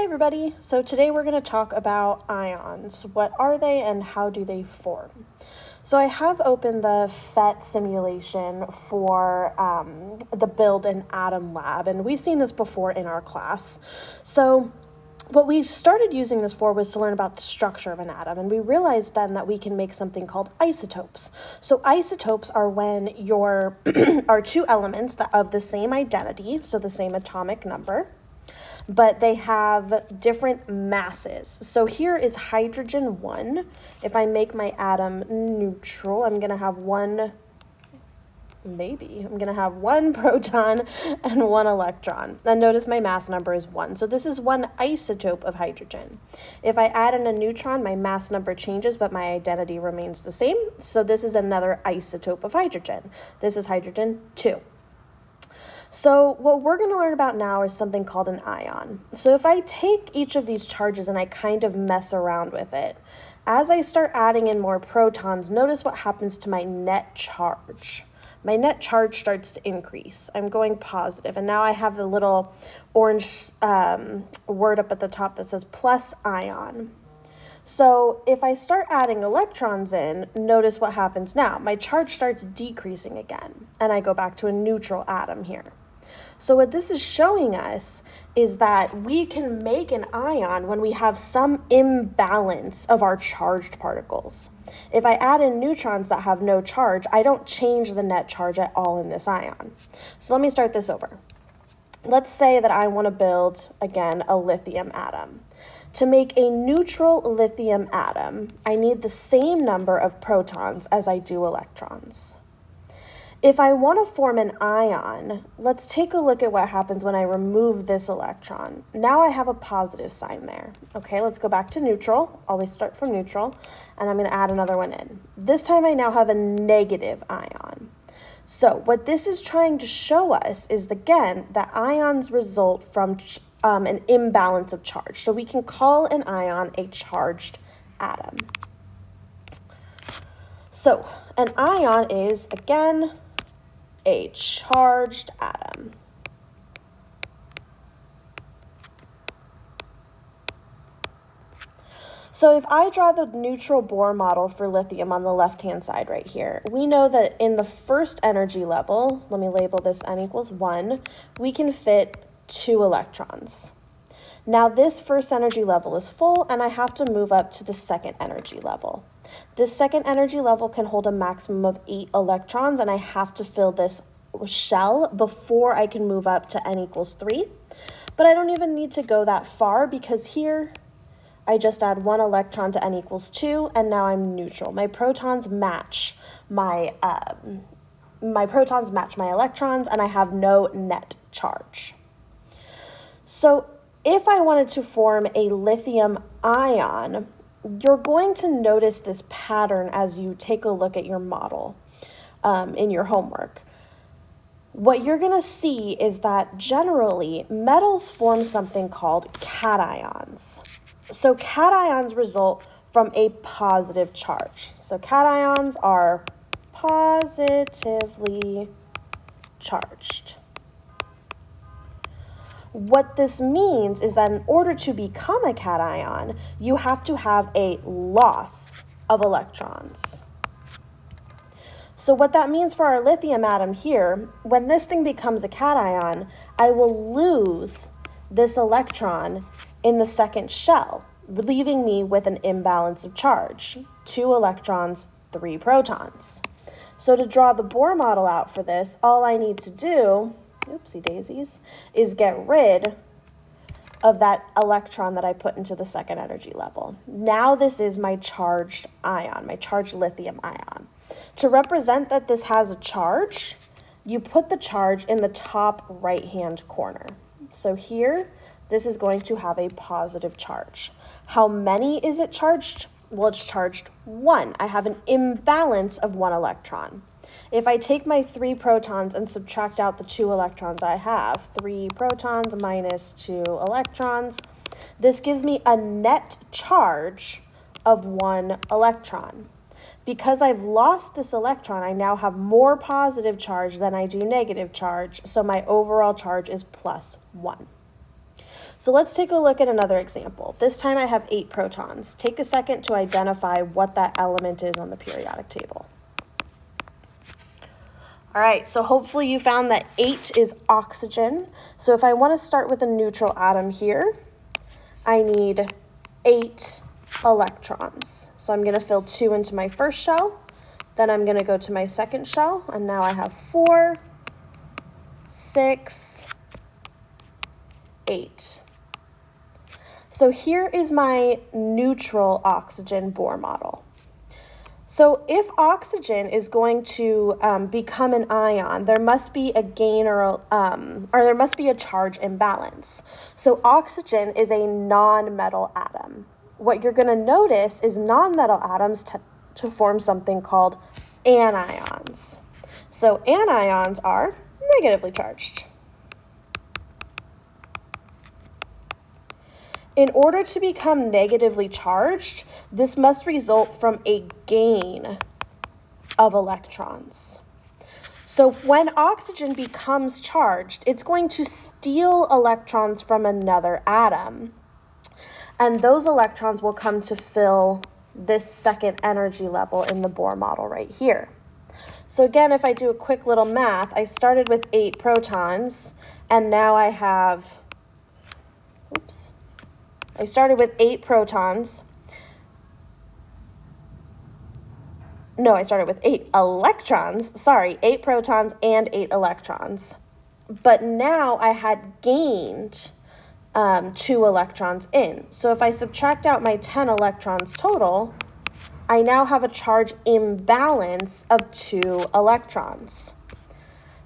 everybody. So today we're going to talk about ions. What are they and how do they form? So I have opened the PhET simulation for the Build an Atom lab, and we've seen this before in our class. So what we started using this for was to learn about the structure of an atom, and we realized then that we can make something called isotopes. So isotopes are when your are two elements that of the same identity, so the same atomic number, but they have different masses. So here is hydrogen 1. If I make my atom neutral, I'm going to have one proton and one electron. And notice my mass number is 1. So this is one isotope of hydrogen. If I add in a neutron, my mass number changes, but my identity remains the same. So this is another isotope of hydrogen. This is hydrogen 2. So what we're going to learn about now is something called an ion. So if I take each of these charges and I kind of mess around with it, as I start adding in more protons, notice what happens to my net charge. My net charge starts to increase. I'm going positive, and now I have the little orange word up at the top that says plus ion. So if I start adding electrons in, notice what happens now. My charge starts decreasing again, and I go back to a neutral atom here. So what this is showing us is that we can make an ion when we have some imbalance of our charged particles. If I add in neutrons that have no charge, I don't change the net charge at all in this ion. So let me start this over. Let's say that I want to build, again, a lithium atom. To make a neutral lithium atom, I need the same number of protons as I do electrons. If I want to form an ion, let's take a look at what happens when I remove this electron. Now I have a positive sign there. Okay, let's go back to neutral. Always start from neutral, and I'm going to add another one in. This time I now have a negative ion. So what this is trying to show us is, again, that ions result from an imbalance of charge. So we can call an ion a charged atom. So an ion is, again, a charged atom. So if I draw the neutral Bohr model for lithium on the left-hand side right here, we know that in the first energy level, let me label this n equals 1, we can fit 2 electrons. Now this first energy level is full, and I have to move up to the second energy level. This second energy level can hold a maximum of 8 electrons, and I have to fill this shell before I can move up to n equals 3. But I don't even need to go that far, because here I just add 1 electron to n equals 2, and now I'm neutral. My protons match my electrons, and I have no net charge. So if I wanted to form a lithium ion, you're going to notice this pattern as you take a look at your model in your homework. What you're going to see is that generally metals form something called cations. So cations result from a positive charge. So cations are positively charged. What this means is that in order to become a cation, you have to have a loss of electrons. So what that means for our lithium atom here, when this thing becomes a cation, I will lose this electron in the second shell, leaving me with an imbalance of charge. 2 electrons, 3 protons. So to draw the Bohr model out for this, all I need to do, oopsie daisies, is get rid of that electron that I put into the second energy level. Now this is my charged ion, my charged lithium ion. To represent that this has a charge, you put the charge in the top right-hand corner. So here, this is going to have a positive charge. How many is it charged? Well, it's charged 1. I have an imbalance of 1 electron. If I take my 3 protons and subtract out the 2 electrons I have, 3 protons minus 2 electrons, this gives me a net charge of 1 electron. Because I've lost this electron, I now have more positive charge than I do negative charge, so my overall charge is plus 1. So let's take a look at another example. This time I have 8 protons. Take a second to identify what that element is on the periodic table. All right, so hopefully you found that 8 is oxygen. So if I want to start with a neutral atom here, I need 8 electrons. So I'm going to fill 2 into my first shell, then I'm going to go to my second shell, and now I have 4, 6, 8. So here is my neutral oxygen Bohr model. So if oxygen is going to become an ion, there must be a gain or there must be a charge imbalance. So oxygen is a non-metal atom. What you're going to notice is non-metal atoms to form something called anions. So anions are negatively charged. In order to become negatively charged, this must result from a gain of electrons. So when oxygen becomes charged, it's going to steal electrons from another atom. And those electrons will come to fill this second energy level in the Bohr model right here. So again, if I do a quick little math, I started with 8 protons, and now I have, I started with 8 protons. No, I started with 8 electrons. Sorry, 8 protons and 8 electrons. But now I had gained 2 electrons in. So if I subtract out my 10 electrons total, I now have a charge imbalance of 2 electrons.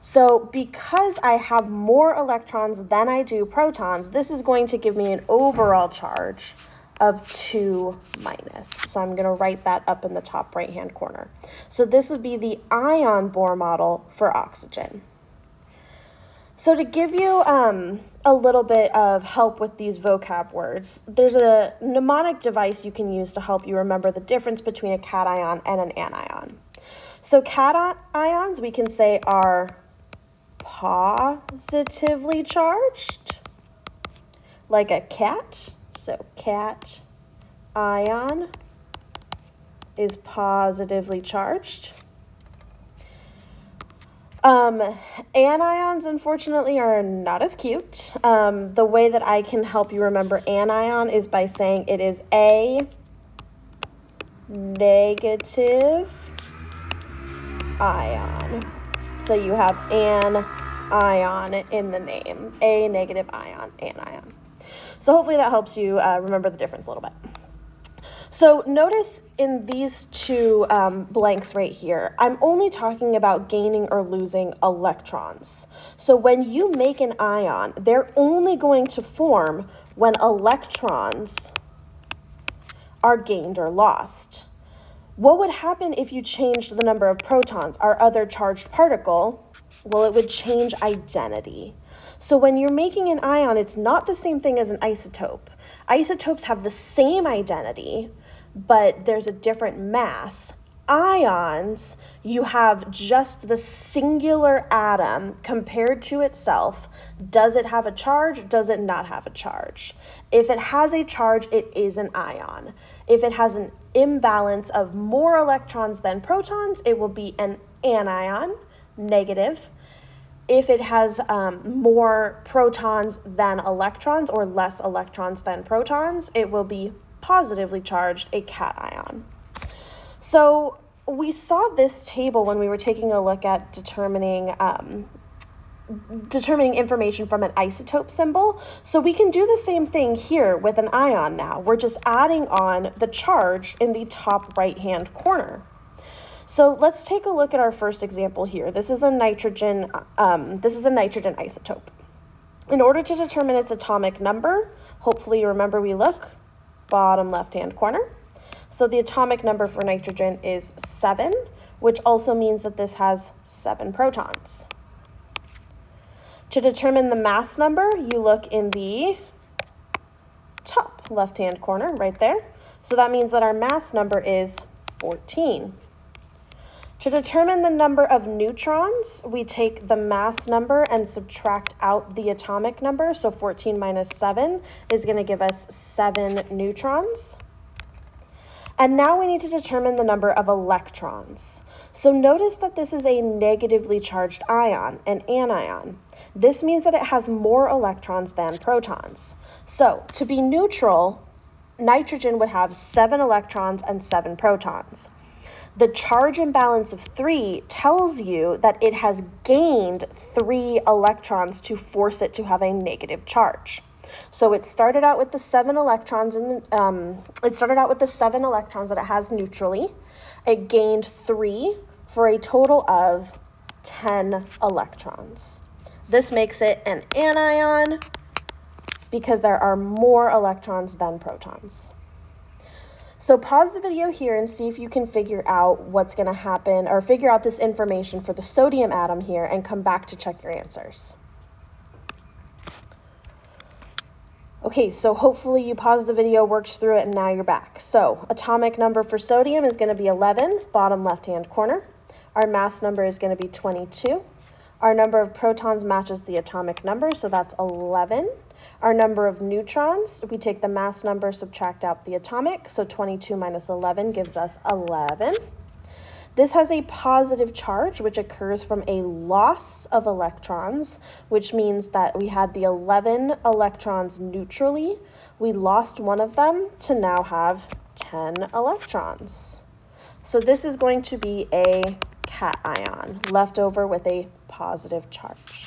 So because I have more electrons than I do protons, this is going to give me an overall charge of 2 minus. So I'm going to write that up in the top right-hand corner. So this would be the ion Bohr model for oxygen. So to give you a little bit of help with these vocab words, there's a mnemonic device you can use to help you remember the difference between a cation and an anion. So cations we can say are positively charged, like a cat. So cat ion is positively charged. Anions, unfortunately, are not as cute. The way that I can help you remember anion is by saying it is a negative ion. So you have an ion in the name, a negative ion, anion. So hopefully that helps you remember the difference a little bit. So notice in these two blanks right here, I'm only talking about gaining or losing electrons. So when you make an ion, they're only going to form when electrons are gained or lost. What would happen if you changed the number of protons, our other charged particle? Well, it would change identity. So when you're making an ion, it's not the same thing as an isotope. Isotopes have the same identity, but there's a different mass. Ions, you have just the singular atom compared to itself. Does it have a charge? Does it not have a charge? If it has a charge, it is an ion. If it has an imbalance of more electrons than protons, it will be an anion, negative. If it has more protons than electrons or less electrons than protons, it will be positively charged, a cation. So we saw this table when we were taking a look at determining information from an isotope symbol. So we can do the same thing here with an ion now. We're just adding on the charge in the top right-hand corner. So let's take a look at our first example here. This is a nitrogen isotope. In order to determine its atomic number, hopefully you remember we look bottom left-hand corner. So the atomic number for nitrogen is 7, which also means that this has 7 protons. To determine the mass number, you look in the top left-hand corner right there. So that means that our mass number is 14. To determine the number of neutrons, we take the mass number and subtract out the atomic number. So 14 minus 7 is going to give us 7 neutrons. And now we need to determine the number of electrons. So notice that this is a negatively charged ion, an anion. This means that it has more electrons than protons. So to be neutral, nitrogen would have 7 electrons and 7 protons. The charge imbalance of 3 tells you that it has gained 3 electrons to force it to have a negative charge. So it started out with the 7 electrons that it has neutrally. It gained 3 for a total of 10 electrons. This makes it an anion because there are more electrons than protons. So pause the video here and see if you can figure out what's going to happen, or figure out this information for the sodium atom here, and come back to check your answers. Okay, so hopefully you paused the video, worked through it, and now you're back. So atomic number for sodium is going to be 11, bottom left-hand corner. Our mass number is going to be 22. Our number of protons matches the atomic number, so that's 11. Our number of neutrons, we take the mass number, subtract out the atomic, so 22 minus 11 gives us 11. This has a positive charge, which occurs from a loss of electrons, which means that we had the 11 electrons neutrally. We lost one of them to now have 10 electrons. So this is going to be a cation, left over with a positive charge.